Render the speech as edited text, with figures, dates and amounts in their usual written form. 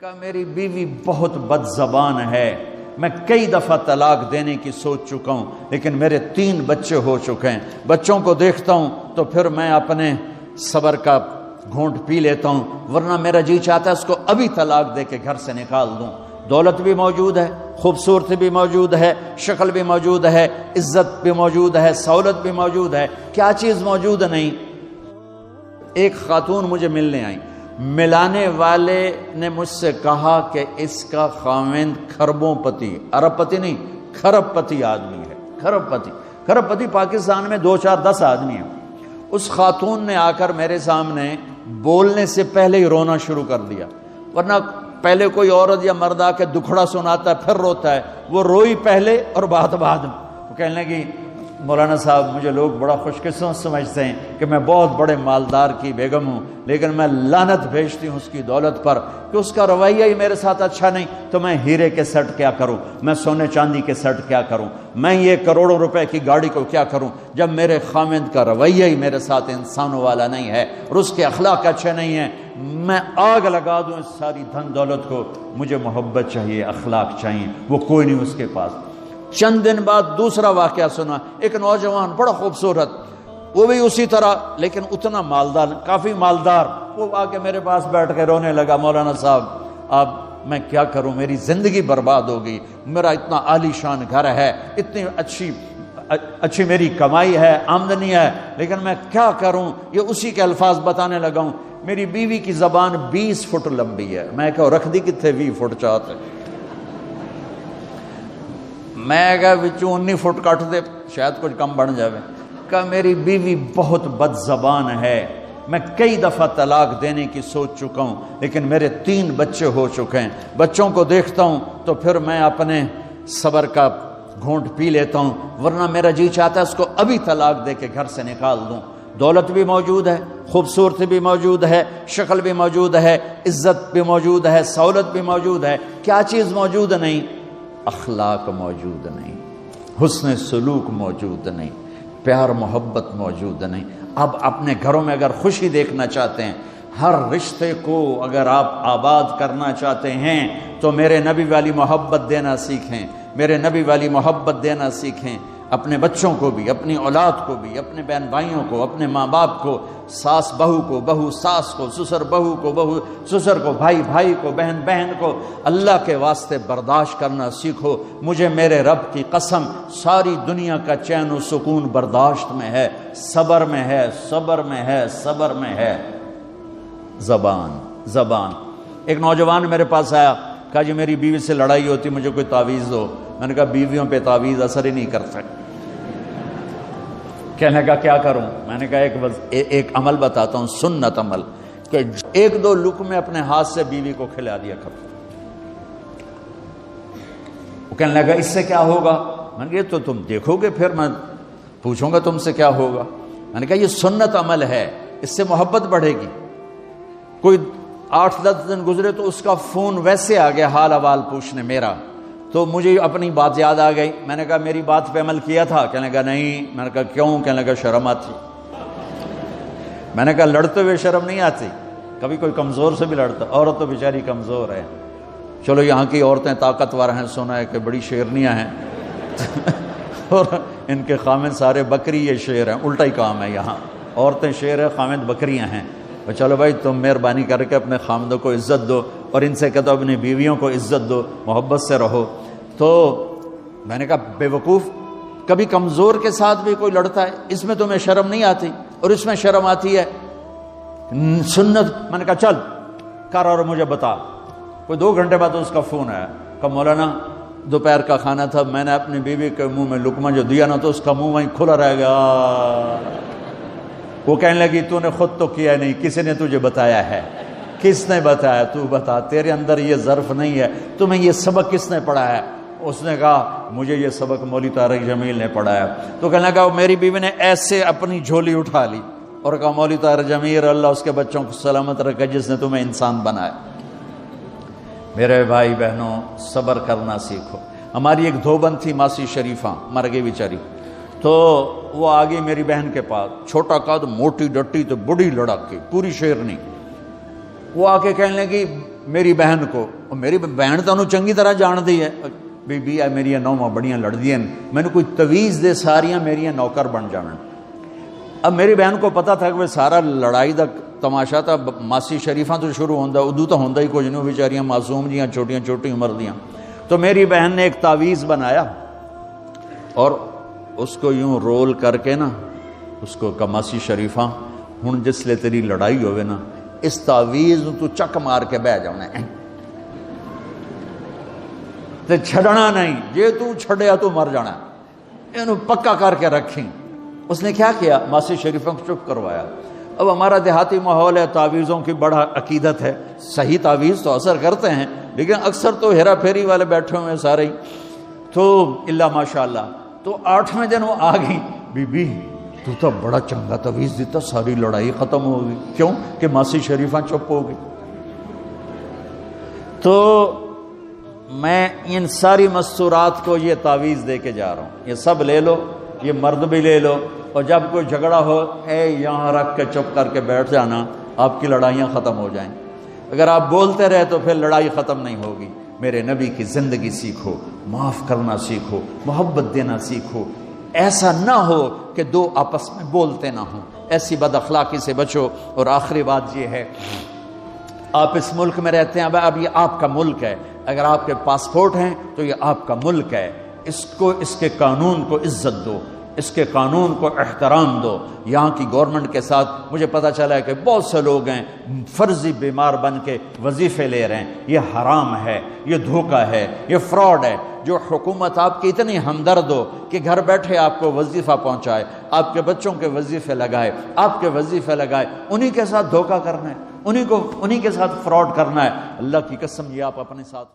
کہ میری بیوی بہت بد زبان ہے، میں کئی دفعہ طلاق دینے کی سوچ چکا ہوں، لیکن میرے 3 بچے ہو چکے ہیں، بچوں کو دیکھتا ہوں تو پھر میں اپنے صبر کا گھونٹ پی لیتا ہوں، ورنہ میرا جی چاہتا ہے اس کو ابھی طلاق دے کے گھر سے نکال دوں۔ دولت بھی موجود ہے، خوبصورتی بھی موجود ہے، شکل بھی موجود ہے، عزت بھی موجود ہے، سہولت بھی موجود ہے، کیا چیز موجود نہیں؟ ایک خاتون مجھے ملنے آئی، ملانے والے نے مجھ سے کہا کہ اس کا خاوند کھربوں پتی، ارب پتی نہیں، کھرب پتی آدمی ہے، کھرب پتی پاکستان میں 2 4 10 آدمی ہیں۔ اس خاتون نے آ کر میرے سامنے بولنے سے پہلے ہی رونا شروع کر دیا، ورنہ پہلے کوئی عورت یا مرد آ کے دکھڑا سناتا ہے پھر روتا ہے، وہ روئی پہلے اور بات بعد میں۔ وہ کہنے لگی مولانا صاحب مجھے لوگ بڑا خوش قسمت سمجھتے ہیں کہ میں بہت بڑے مالدار کی بیگم ہوں، لیکن میں لعنت بھیجتی ہوں اس کی دولت پر کہ اس کا رویہ ہی میرے ساتھ اچھا نہیں، تو میں ہیرے کے سیٹ کیا کروں، میں سونے چاندی کے سیٹ کیا کروں، میں یہ کروڑوں روپے کی گاڑی کو کیا کروں جب میرے خامند کا رویہ ہی میرے ساتھ انسانوں والا نہیں ہے اور اس کے اخلاق اچھے نہیں ہیں۔ میں آگ لگا دوں اس ساری دھن دولت کو، مجھے محبت چاہیے، اخلاق چاہیے، وہ کوئی نہیں اس کے پاس۔ چند دن بعد دوسرا واقعہ سنا، ایک نوجوان بڑا خوبصورت، وہ بھی اسی طرح لیکن اتنا مالدار، کافی مالدار، وہ آ کے میرے پاس بیٹھ کے رونے لگا، مولانا صاحب اب میں کیا کروں، میری زندگی برباد ہو گئی، میرا اتنا عالی شان گھر ہے، اتنی اچھی میری کمائی ہے، آمدنی ہے، لیکن میں کیا کروں۔ یہ اسی کے الفاظ بتانے لگا ہوں، میری بیوی کی زبان 20 فٹ لمبی ہے، میں کہا رکھ دی کتنے 20 فٹ چاہتے، میں کہا وچوں 19 فٹ کٹ دے شاید کچھ کم بن جاوے۔ کہ میری بیوی بہت بد زبان ہے، میں کئی دفعہ طلاق دینے کی سوچ چکا ہوں، لیکن میرے 3 بچے ہو چکے ہیں، بچوں کو دیکھتا ہوں تو پھر میں اپنے صبر کا گھونٹ پی لیتا ہوں، ورنہ میرا جی چاہتا ہے اس کو ابھی طلاق دے کے گھر سے نکال دوں۔ دولت بھی موجود ہے، خوبصورتی بھی موجود ہے، شکل بھی موجود ہے، عزت بھی موجود ہے، سہولت بھی موجود ہے، کیا چیز موجود نہیں؟ اخلاق موجود نہیں، حسن سلوک موجود نہیں، پیار محبت موجود نہیں۔ اب اپنے گھروں میں اگر خوشی دیکھنا چاہتے ہیں، ہر رشتے کو اگر آپ آباد کرنا چاہتے ہیں تو میرے نبی والی محبت دینا سیکھیں، میرے نبی والی محبت دینا سیکھیں، اپنے بچوں کو بھی، اپنی اولاد کو بھی، اپنے بہن بھائیوں کو، اپنے ماں باپ کو، ساس بہو کو، بہو ساس کو، سسر بہو کو، بہو سسر کو، بھائی بھائی کو، بہن بہن کو، اللہ کے واسطے برداشت کرنا سیکھو۔ مجھے میرے رب کی قسم ساری دنیا کا چین و سکون برداشت میں ہے، صبر میں ہے، صبر میں ہے، صبر میں ہے۔ زبان۔ ایک نوجوان میرے پاس آیا، کہا جی میری بیوی سے لڑائی ہوتی، مجھے کوئی تعویذ دو۔ میں نے کہا بیویوں پہ تعویذ اثر ہی نہیں کرتا۔ کہنے لگا کیا کروں؟ میں نے کہا ایک عمل بتاتا ہوں، سنت عمل، کہ 1-2 لقمے اپنے ہاتھ سے بیوی کو کھلا دیا کرو۔ وہ کہنے لگا اس سے کیا ہوگا؟ میں نے کہا تو تم دیکھو گے، پھر میں پوچھوں گا تم سے کیا ہوگا۔ میں نے کہا یہ سنت عمل ہے، اس سے محبت بڑھے گی۔ کوئی 8-10 دن گزرے تو اس کا فون ویسے آ گیا حال احوال پوچھنے میرا، تو مجھے اپنی بات یاد آ گئی۔ میں نے کہا میری بات پہ عمل کیا تھا؟ کہنے لگا نہیں۔ میں نے کہا کیوں؟ کہنے لگا شرم آتی۔ میں نے کہا لڑتے ہوئے شرم نہیں آتی؟ کبھی کوئی کمزور سے بھی لڑتا، عورت تو بیچاری کمزور ہے، چلو یہاں کی عورتیں طاقتور ہیں، سنا ہے کہ بڑی شیرنیاں ہیں اور ان کے خامند سارے بکری، یہ شیر ہیں، الٹا ہی کام ہے، یہاں عورتیں شیر ہے، خامند بکریاں ہیں۔ اور چلو بھائی تم مہربانی کر کے اپنے خامدوں کو عزت دو، اور ان سے کہتا ہوں اپنی بیویوں کو عزت دو، محبت سے رہو۔ تو میں نے کہا بے وقوف، کبھی کمزور کے ساتھ بھی کوئی لڑتا ہے، اس میں تمہیں شرم نہیں آتی؟ اور اس میں شرم آتی ہے سنت۔ میں نے کہا چل کر اور مجھے بتا۔ کوئی 2 گھنٹے بعد اس کا فون آیا، کہا مولانا دوپہر کا کھانا تھا، میں نے اپنی بیوی کے منہ میں لقمہ جو دیا نا تو اس کا منہ وہیں کھلا رہ گیا۔ وہ کہنے لگی تو نے خود تو کیا نہیں، کسی نے تجھے بتایا ہے؟ کس نے بتایا؟ تو بتا، تیرے اندر یہ ظرف نہیں ہے، تمہیں یہ سبق کس نے پڑھایا؟ اس نے کہا مجھے یہ سبق مولوی طارق جمیل نے پڑھایا۔ تو کہنے لگا میری بیوی نے ایسے اپنی جھولی اٹھا لی اور کہا مولوی طارق جمیل اللہ اس کے بچوں کو سلامت رکھے جس نے تمہیں انسان بنایا۔ میرے بھائی بہنوں صبر کرنا سیکھو۔ ہماری ایک دھوبن تھی ماسی شریفہ، مر گئی بیچاری، تو وہ آ گئی میری بہن کے پاس، چھوٹا قد، موٹی ڈٹی تو بڑی لڑکی، پوری شیرنی۔ وہ آ کے کہنے لگی میری بہن کو، اور میری بہن تو انہوں چنگی طرح جان دی ہے، بی بی ہے میری نوواں بڑیاں لڑدیاں، میں نے کوئی تویز دے ساریاں میری نوکر بن جانا۔ اب میری بہن کو پتا تھا کہ وہ سارا لڑائی دا تماشا تھا ماسی شریفاں تو شروع ہوتا، ادو تو ہوتا ہی کچھ نہیں، بیچاریاں معصوم جیاں چھوٹیاں چھوٹی عمر دیاں۔ تو میری بہن نے ایک تعویذ بنایا اور اس کو یوں رول کر کے نا اس کو کماسی شریفاں ہن جس لے تیری لڑائی ہوئے نا اس تعویذ تو چک مار کے بہ جانا ہے تے چھڑنا نہیں، جے تو چھڑیا تو مر جانا، اینو پکا کر کے رکھیں۔ اس نے کیا کیا؟ ماسی شریفوں کو چپ کروایا۔ اب ہمارا دیہاتی ماحول ہے، تعویذوں کی بڑا عقیدت ہے، صحیح تعویذ تو اثر کرتے ہیں لیکن اکثر تو ہیرا پھیری والے بیٹھے ہوئے ہیں سارے ہی، تو اللہ ماشاء اللہ۔ تو 8ویں دن وہ آ گئی، بی بی تو بڑا چنگا تعویذ دیتا، ساری لڑائی ختم ہو گئی۔ کیوں کہ ماسی شریفاں چپ ہو گئی۔ تو میں ان ساری مستورات کو یہ تعویذ دے کے جا رہا ہوں، یہ سب لے لو، یہ مرد بھی لے لو، اور جب کوئی جھگڑا ہو اے یہاں رکھ کے چپ کر کے بیٹھ جانا، آپ کی لڑائیاں ختم ہو جائیں۔ اگر آپ بولتے رہے تو پھر لڑائی ختم نہیں ہوگی۔ میرے نبی کی زندگی سیکھو، معاف کرنا سیکھو، محبت دینا سیکھو، ایسا نہ ہو کہ دو آپس میں بولتے نہ ہوں، ایسی بد اخلاقی سے بچو۔ اور آخری بات یہ ہے، آپ اس ملک میں رہتے ہیں، اب یہ آپ کا ملک ہے، اگر آپ کے پاسپورٹ ہیں تو یہ آپ کا ملک ہے، اس کو اس کے قانون کو عزت دو، اس کے قانون کو احترام دو۔ یہاں کی گورنمنٹ کے ساتھ مجھے پتہ چلا ہے کہ بہت سے لوگ ہیں فرضی بیمار بن کے وظیفے لے رہے ہیں، یہ حرام ہے، یہ دھوکہ ہے، یہ فراڈ ہے۔ جو حکومت آپ کی اتنی ہمدرد ہو کہ گھر بیٹھے آپ کو وظیفہ پہنچائے، آپ کے بچوں کے وظیفے لگائے، آپ کے وظیفے لگائے، انہی کے ساتھ دھوکہ کرنا ہے، انہی کے ساتھ فراڈ کرنا ہے، اللہ کی قسم یہ آپ اپنے ساتھ